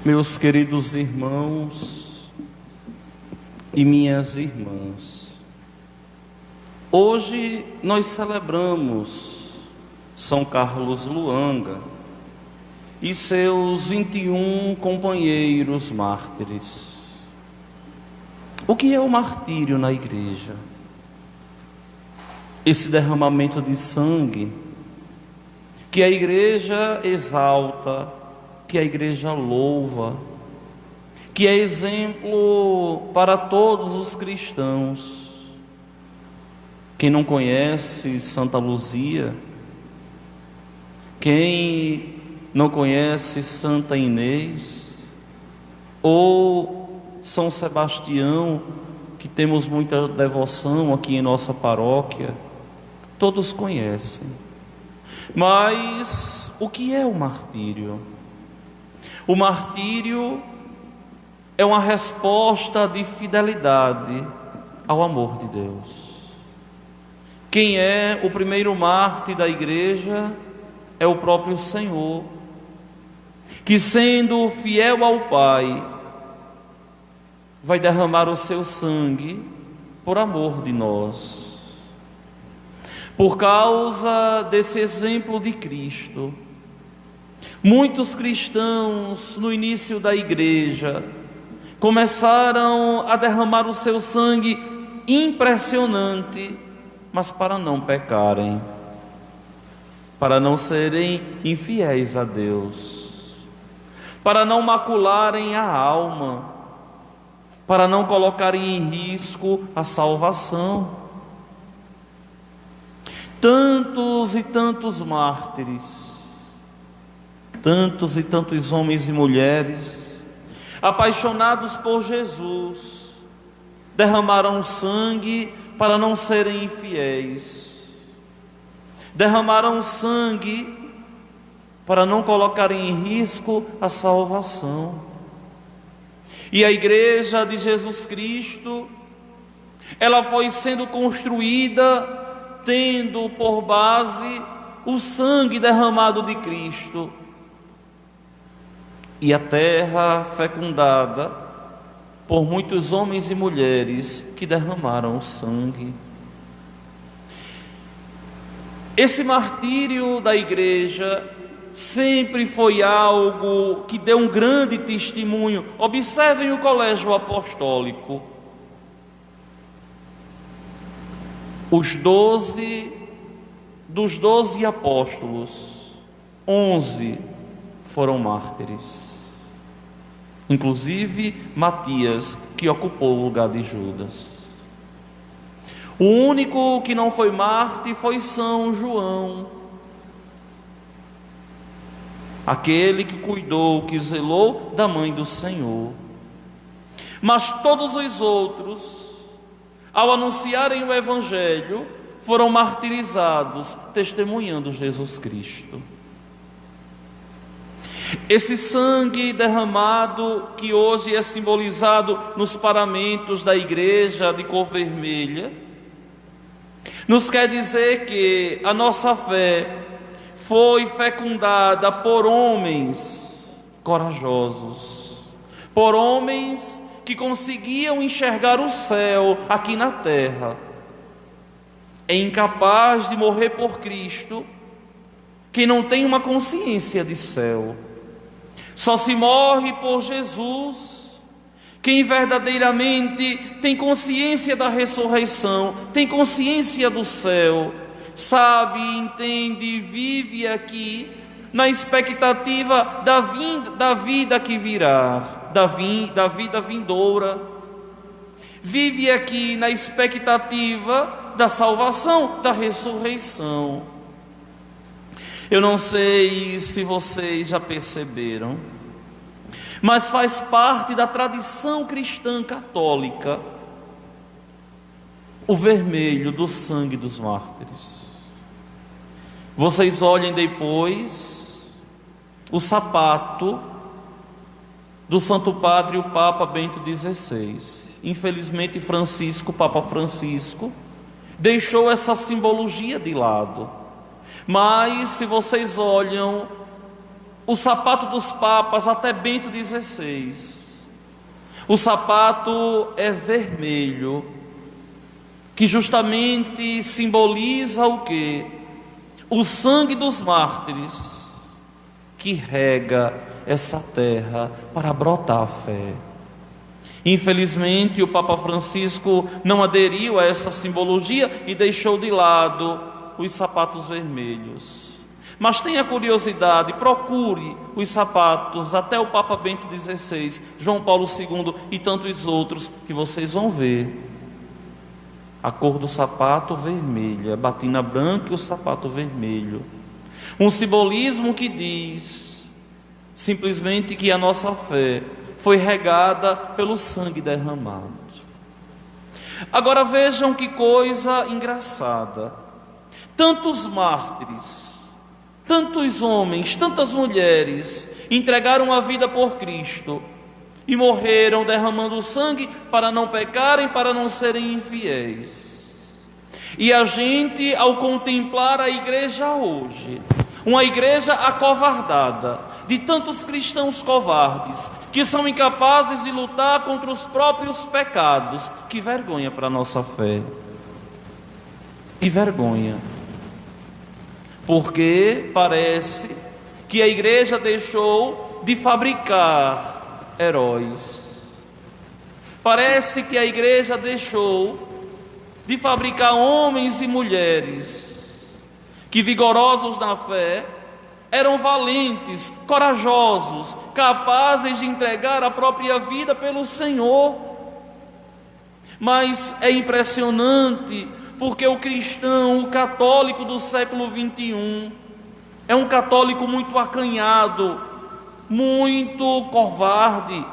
Meus queridos irmãos e minhas irmãs, hoje nós celebramos São Carlos Luanga e seus 21 companheiros mártires. O que é o martírio na igreja? Esse derramamento de sangue que a igreja exalta, que a igreja louva, que é exemplo para todos os cristãos. Quem não conhece Santa Luzia, quem não conhece Santa Inês ou São Sebastião, que temos muita devoção aqui em nossa paróquia, todos conhecem. Mas o que é o martírio? O martírio é uma resposta de fidelidade ao amor de Deus. Quem é o primeiro mártir da igreja é o próprio Senhor, que sendo fiel ao Pai, vai derramar o seu sangue por amor de nós. Por causa desse exemplo de Cristo, muitos cristãos no início da igreja começaram a derramar o seu sangue impressionante, mas para não pecarem, para não serem infiéis a Deus, para não macularem a alma, para não colocarem em risco a salvação. Tantos e tantos mártires, tantos e tantos homens e mulheres, apaixonados por Jesus, derramaram sangue para não serem infiéis, derramaram sangue para não colocarem em risco a salvação. E a igreja de Jesus Cristo, ela foi sendo construída tendo por base o sangue derramado de Cristo, e a terra fecundada por muitos homens e mulheres que derramaram o sangue. Esse martírio da igreja sempre foi algo que deu um grande testemunho. Observem o colégio apostólico. Dos 12 apóstolos, 11 foram mártires, inclusive Matias, que ocupou o lugar de Judas. O único que não foi mártir foi São João, aquele que cuidou, que zelou da mãe do Senhor. Mas todos os outros, ao anunciarem o Evangelho, foram martirizados, testemunhando Jesus Cristo. Esse sangue derramado, que hoje é simbolizado nos paramentos da igreja de cor vermelha, nos quer dizer que a nossa fé foi fecundada por homens corajosos, por homens que conseguiam enxergar o céu aqui na terra. É incapaz de morrer por Cristo quem não tem uma consciência de céu. Só se morre por Jesus quem verdadeiramente tem consciência da ressurreição, tem consciência do céu, sabe, entende, vive aqui na expectativa da vida que virá, da vida vindoura. Vive aqui na expectativa da salvação, da ressurreição. Eu não sei se vocês já perceberam, mas faz parte da tradição cristã católica o vermelho do sangue dos mártires. Vocês olhem depois o sapato do Santo Padre, o Papa Bento XVI. Infelizmente, Papa Francisco, deixou essa simbologia de lado. Mas se vocês olham o sapato dos papas até Bento XVI. O sapato é vermelho, que justamente simboliza o quê? O sangue dos mártires, que rega essa terra para brotar a fé. Infelizmente, o Papa Francisco não aderiu a essa simbologia e deixou de lado os sapatos vermelhos. Mas tenha curiosidade, procure os sapatos até o Papa Bento XVI, João Paulo II e tantos outros, que vocês vão ver a cor do sapato vermelho, a batina branca e o sapato vermelho. Um simbolismo que diz simplesmente que a nossa fé foi regada pelo sangue derramado. Agora vejam que coisa engraçada. Tantos mártires, tantos homens, tantas mulheres entregaram a vida por Cristo e morreram derramando sangue para não pecarem, para não serem infiéis. E a gente, ao contemplar a igreja hoje, uma igreja acovardada, de tantos cristãos covardes, que são incapazes de lutar contra os próprios pecados, que vergonha para a nossa fé. Que vergonha. Porque parece que a igreja deixou de fabricar heróis. Parece que a igreja deixou de fabricar homens e mulheres que, vigorosos na fé, eram valentes, corajosos, capazes de entregar a própria vida pelo Senhor. Mas é impressionante, porque o cristão, o católico do século 21, é um católico muito acanhado, muito covarde,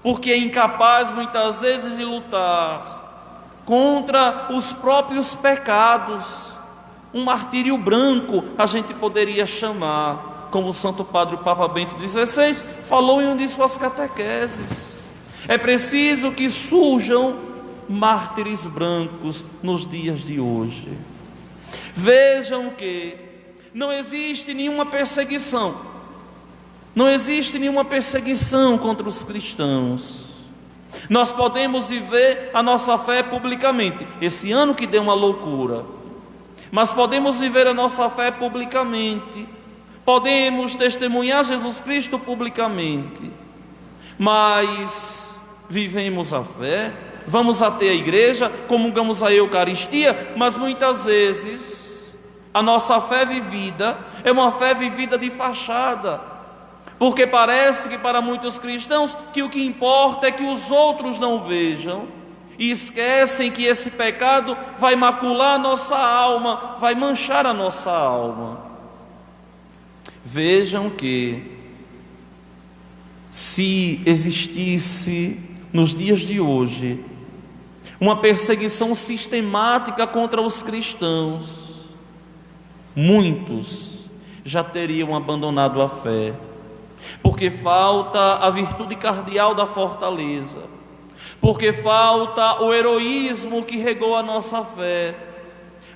porque é incapaz muitas vezes de lutar contra os próprios pecados. Um martírio branco a gente poderia chamar, como o Santo Padre o Papa Bento XVI falou em uma de suas catequeses. É preciso que surjam mártires brancos nos dias de hoje. Vejam que não existe nenhuma perseguição, não existe nenhuma perseguição contra os cristãos. Nós podemos viver a nossa fé publicamente. Esse ano que deu uma loucura, mas podemos viver a nossa fé publicamente, podemos testemunhar Jesus Cristo publicamente, mas vivemos a fé, vamos até a igreja, comungamos a Eucaristia, mas muitas vezes a nossa fé vivida é uma fé vivida de fachada, porque parece que para muitos cristãos que o que importa é que os outros não vejam, e esquecem que esse pecado vai macular a nossa alma, vai manchar a nossa alma. Vejam que, se existisse nos dias de hoje uma perseguição sistemática contra os cristãos, muitos já teriam abandonado a fé, porque falta a virtude cardeal da fortaleza, porque falta o heroísmo que regou a nossa fé,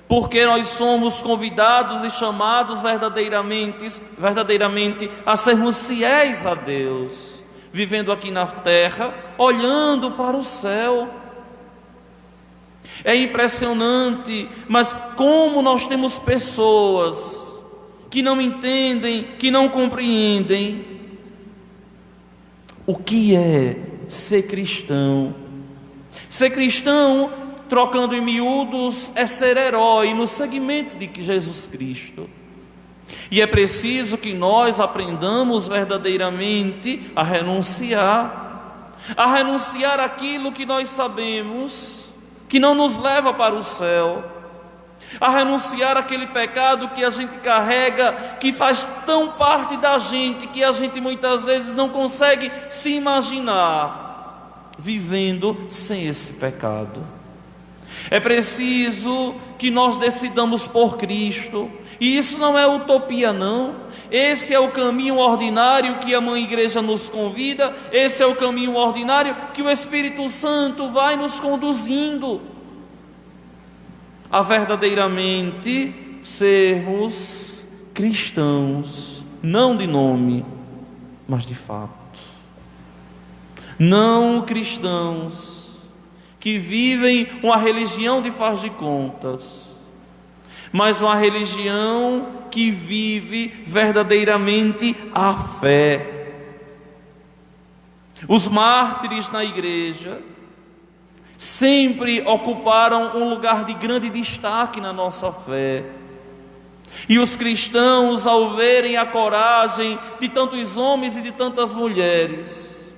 porque nós somos convidados e chamados verdadeiramente a sermos fiéis a Deus, vivendo aqui na terra, olhando para o céu. É impressionante, mas como nós temos pessoas que não entendem, que não compreendem o que é ser cristão. Ser cristão, trocando em miúdos, é ser herói no segmento de Jesus Cristo. E é preciso que nós aprendamos verdadeiramente a renunciar aquilo que nós sabemos que não nos leva para o céu, a renunciar aquele pecado que a gente carrega, que faz tão parte da gente, que a gente muitas vezes não consegue se imaginar vivendo sem esse pecado. É preciso que nós decidamos por Cristo, e isso não é utopia não, esse é o caminho ordinário que a Mãe Igreja nos convida, esse é o caminho ordinário que o Espírito Santo vai nos conduzindo a verdadeiramente sermos cristãos, não de nome, mas de fato. Não cristãos que vivem uma religião de faz de contas, mas uma religião que vive verdadeiramente a fé. Os mártires na igreja sempre ocuparam um lugar de grande destaque na nossa fé. E os cristãos, ao verem a coragem de tantos homens e de tantas mulheres,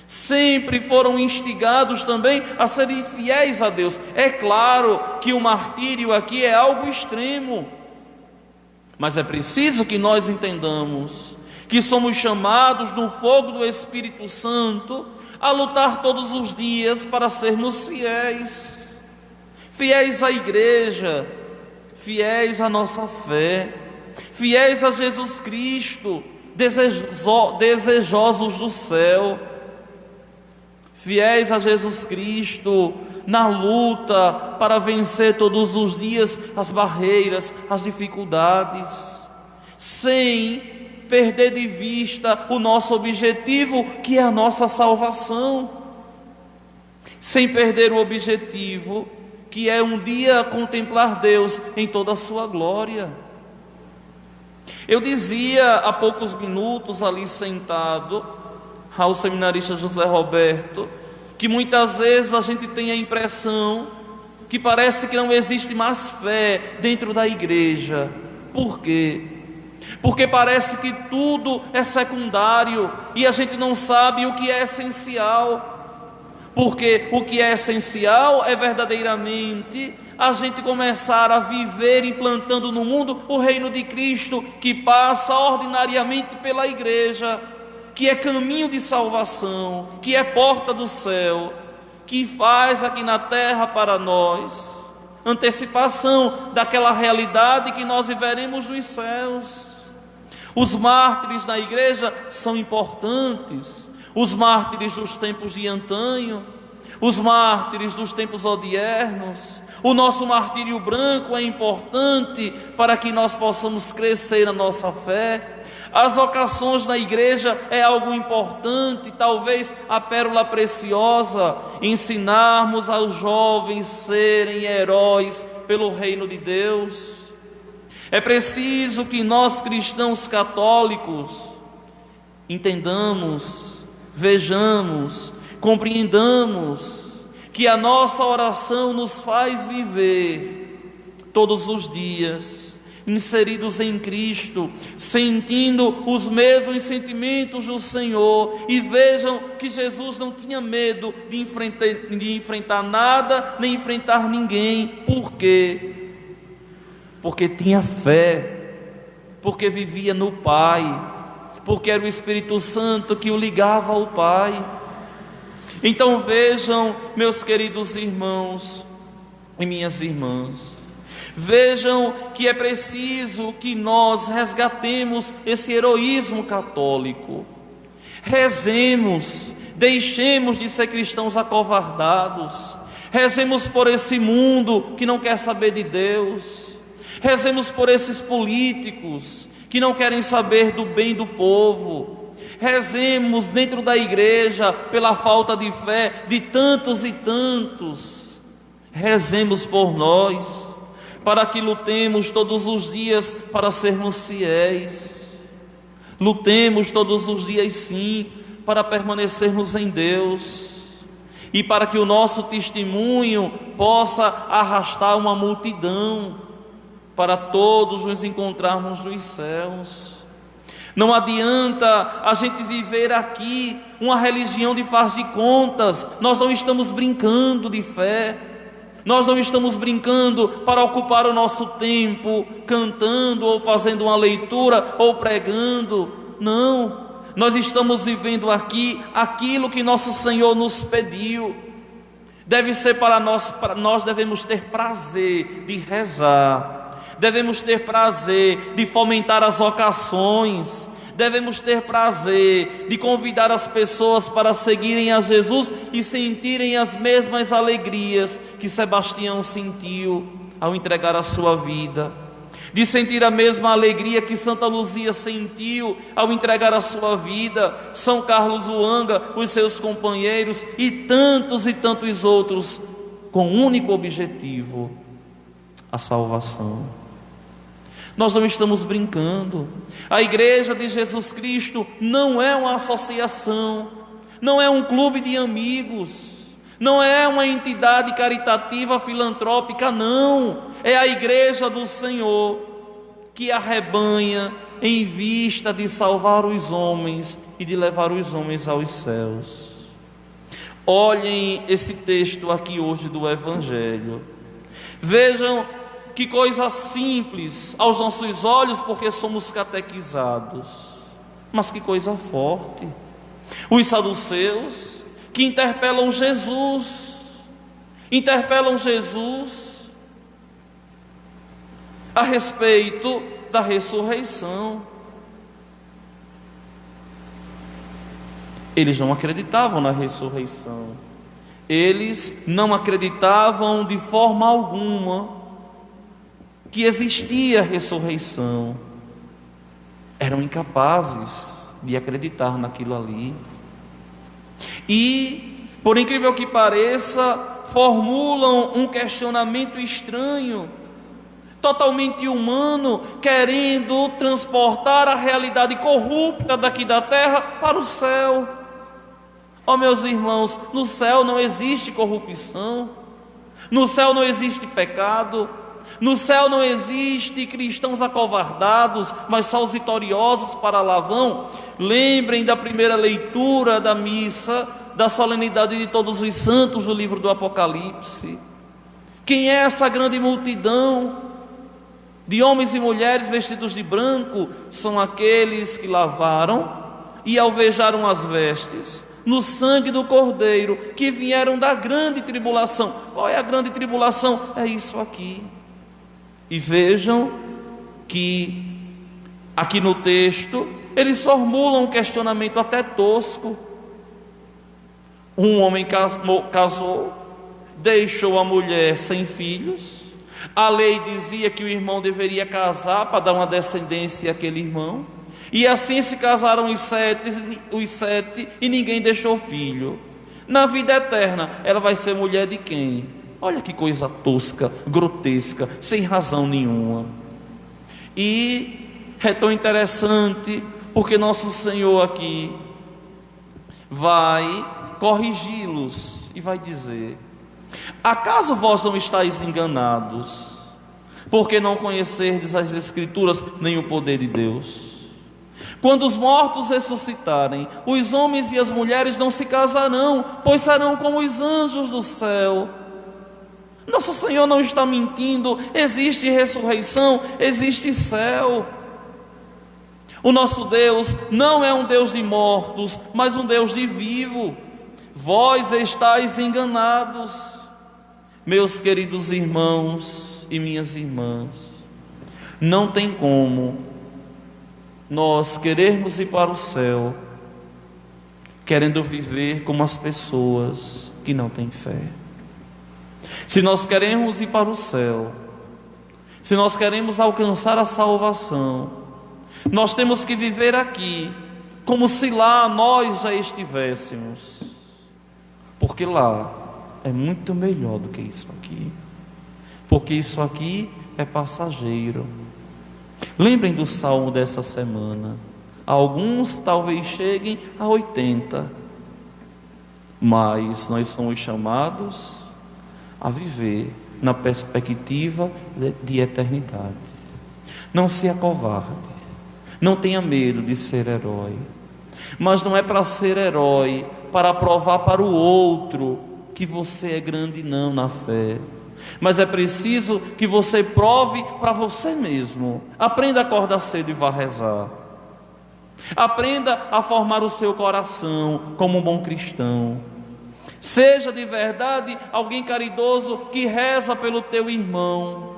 sempre foram instigados também a serem fiéis a Deus. É claro que o martírio aqui é algo extremo, mas é preciso que nós entendamos que somos chamados no fogo do Espírito Santo a lutar todos os dias para sermos fiéis, fiéis à igreja, fiéis à nossa fé, fiéis a Jesus Cristo, desejosos do céu, fiéis a Jesus Cristo na luta para vencer todos os dias as barreiras, as dificuldades, sem perder de vista o nosso objetivo, que é a nossa salvação, sem perder o objetivo, que é um dia contemplar Deus em toda a sua glória. Eu dizia há poucos minutos ali sentado ao seminarista José Roberto, que muitas vezes a gente tem a impressão que parece que não existe mais fé dentro da igreja. Por quê? Porque parece que tudo é secundário e a gente não sabe o que é essencial. Porque o que é essencial é verdadeiramente a gente começar a viver implantando no mundo o reino de Cristo, que passa ordinariamente pela igreja, que é caminho de salvação, que é porta do céu, que faz aqui na terra para nós antecipação daquela realidade que nós viveremos nos céus. Os mártires na igreja são importantes, os mártires dos tempos de antanho, os mártires dos tempos odiernos. O nosso martírio branco é importante para que nós possamos crescer na nossa fé. As vocações na igreja é algo importante, talvez a pérola preciosa, ensinarmos aos jovens serem heróis pelo reino de Deus. É preciso que nós cristãos católicos entendamos, vejamos, compreendamos que a nossa oração nos faz viver todos os dias inseridos em Cristo, sentindo os mesmos sentimentos do Senhor. E vejam que Jesus não tinha medo de enfrentar nada, nem enfrentar ninguém. Por quê? Porque tinha fé, porque vivia no Pai, porque era o Espírito Santo que o ligava ao Pai. Então vejam, meus queridos irmãos e minhas irmãs, vejam que é preciso que nós resgatemos esse heroísmo católico. Rezemos, deixemos de ser cristãos acovardados, rezemos por esse mundo que não quer saber de Deus, rezemos por esses políticos que não querem saber do bem do povo, rezemos dentro da igreja pela falta de fé de tantos e tantos, rezemos por nós, para que lutemos todos os dias para sermos fiéis, lutemos todos os dias sim, para permanecermos em Deus, e para que o nosso testemunho possa arrastar uma multidão, para todos nos encontrarmos nos céus. Não adianta a gente viver aqui uma religião de faz de contas. Nós não estamos brincando de fé, nós não estamos brincando para ocupar o nosso tempo cantando ou fazendo uma leitura ou pregando. Não, nós estamos vivendo aqui aquilo que nosso Senhor nos pediu. Deve ser para nós devemos ter prazer de rezar, devemos ter prazer de fomentar as vocações, devemos ter prazer de convidar as pessoas para seguirem a Jesus e sentirem as mesmas alegrias que Sebastião sentiu ao entregar a sua vida. de sentir a mesma alegria que Santa Luzia sentiu ao entregar a sua vida, São Carlos Luanga, os seus companheiros e tantos outros, com um único objetivo: a salvação. Nós não estamos brincando. A Igreja de Jesus Cristo não é uma associação, não é um clube de amigos, não é uma entidade caritativa filantrópica, não. É a Igreja do Senhor, que arrebanha em vista de salvar os homens e de levar os homens aos céus. Olhem esse texto aqui hoje do Evangelho. Vejam que coisa simples aos nossos olhos, porque somos catequizados, mas que coisa forte. Os saduceus que interpelam Jesus a respeito da ressurreição. Eles não acreditavam na ressurreição. Eles não acreditavam de forma alguma que existia ressurreição. Eram incapazes de acreditar naquilo ali. E, por incrível que pareça, formulam um questionamento estranho, totalmente humano, querendo transportar a realidade corrupta daqui da terra para o céu. Ó, meus irmãos, no céu não existe corrupção, no céu não existe pecado, no céu não existe cristãos acovardados, mas só os vitoriosos para lá vão. Lembrem da primeira leitura da missa, da solenidade de todos os santos do livro do Apocalipse. Quem é essa grande multidão de homens e mulheres vestidos de branco? São aqueles que lavaram e alvejaram as vestes no sangue do Cordeiro, que vieram da grande tribulação. Qual é a grande tribulação? É isso aqui. E vejam que aqui no texto eles formulam um questionamento até tosco. Um homem casou, deixou a mulher sem filhos. A lei dizia que o irmão deveria casar para dar uma descendência àquele irmão. E assim se casaram os sete e ninguém deixou filho. Na vida eterna, ela vai ser mulher de quem? Olha que coisa tosca, grotesca, sem razão nenhuma. E é tão interessante, porque nosso Senhor aqui vai corrigi-los e vai dizer: acaso vós não estáis enganados, porque não conhecerdes as Escrituras nem o poder de Deus? Quando os mortos ressuscitarem, os homens e as mulheres não se casarão, pois serão como os anjos do céu. Nosso Senhor não está mentindo. Existe ressurreição, existe céu. O nosso Deus não é um Deus de mortos, mas um Deus de vivo. Vós estáis enganados. Meus queridos irmãos e minhas irmãs, não tem como nós querermos ir para o céu querendo viver como as pessoas que não têm fé. Se nós queremos ir para o céu, se nós queremos alcançar a salvação, nós temos que viver aqui como se lá nós já estivéssemos, porque lá é muito melhor do que isso aqui, porque isso aqui é passageiro. Lembrem do salmo dessa semana. Alguns talvez cheguem a 80, mas nós somos chamados a viver na perspectiva de eternidade. Não se acovarde, não tenha medo de ser herói, mas não é para ser herói para provar para o outro que você é grande, não, na fé. Mas é preciso que você prove para você mesmo. Aprenda a acordar cedo e vá rezar. Aprenda a formar o seu coração como um bom cristão. Seja de verdade alguém caridoso que reza pelo teu irmão.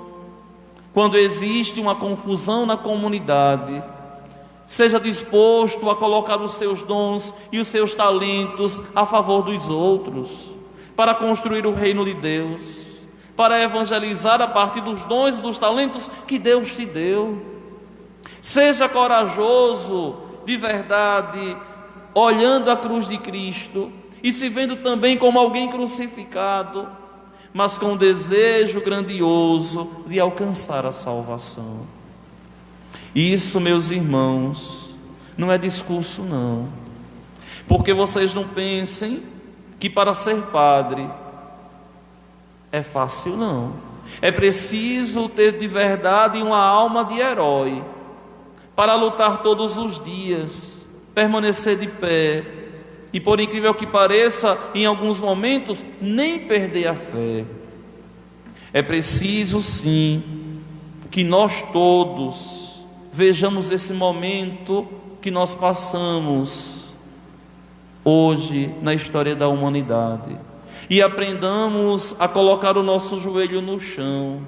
Quando existe uma confusão na comunidade, seja disposto a colocar os seus dons e os seus talentos a favor dos outros, para construir o reino de Deus, para evangelizar a partir dos dons e dos talentos que Deus te deu. Seja corajoso, de verdade, olhando a cruz de Cristo e se vendo também como alguém crucificado, mas com um desejo grandioso de alcançar a salvação. Isso, meus irmãos, não é discurso não, porque vocês não pensem que para ser padre é fácil não. É preciso ter de verdade uma alma de herói para lutar todos os dias, permanecer de pé e, por incrível que pareça, em alguns momentos nem perder a fé. É preciso sim que nós todos vejamos esse momento que nós passamos hoje na história da humanidade e aprendamos a colocar o nosso joelho no chão.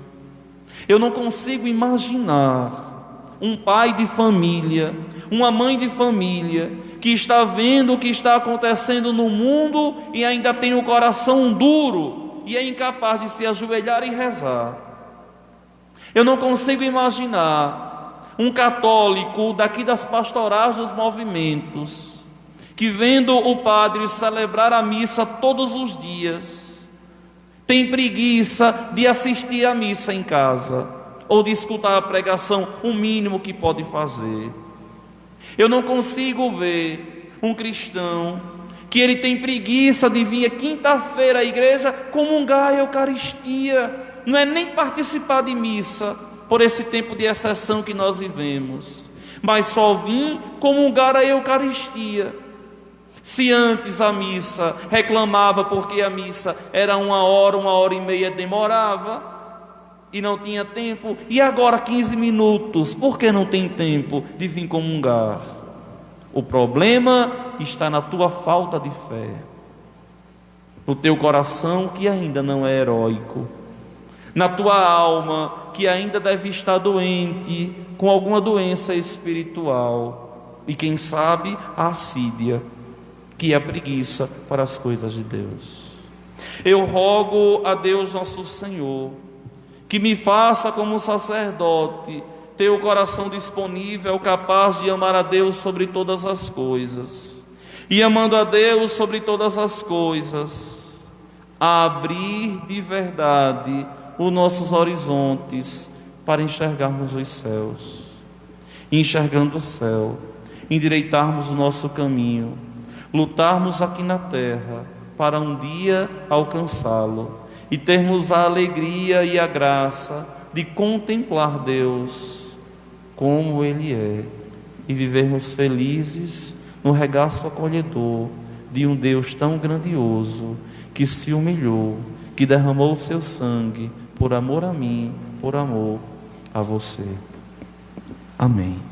Eu não consigo imaginar um pai de família, uma mãe de família, que está vendo o que está acontecendo no mundo e ainda tem o coração duro e é incapaz de se ajoelhar e rezar. Eu não consigo imaginar um católico daqui das pastorais dos movimentos, que vendo o padre celebrar a missa todos os dias, tem preguiça de assistir à missa em casa, ou de escutar a pregação, o mínimo que pode fazer. Eu não consigo ver um cristão que ele tem preguiça de vir quinta-feira à igreja comungar a Eucaristia, não é nem participar de missa, por esse tempo de exceção que nós vivemos, mas só vir comungar a Eucaristia. Se antes a missa reclamava porque a missa era 1 hora, 1 hora e meia demorava, e não tinha tempo, e agora 15 minutos, por que não tem tempo de vir comungar? O problema está na tua falta de fé, no teu coração que ainda não é heróico, na tua alma que ainda deve estar doente, com alguma doença espiritual, e quem sabe a assídia, que é a preguiça para as coisas de Deus. Eu rogo a Deus nosso Senhor que me faça como sacerdote ter o coração disponível, capaz de amar a Deus sobre todas as coisas, e amando a Deus sobre todas as coisas, a abrir de verdade os nossos horizontes para enxergarmos os céus, e enxergando o céu, endireitarmos o nosso caminho, lutarmos aqui na terra para um dia alcançá-lo e termos a alegria e a graça de contemplar Deus como Ele é e vivermos felizes no regaço acolhedor de um Deus tão grandioso que se humilhou, que derramou o seu sangue por amor a mim, por amor a você. Amém.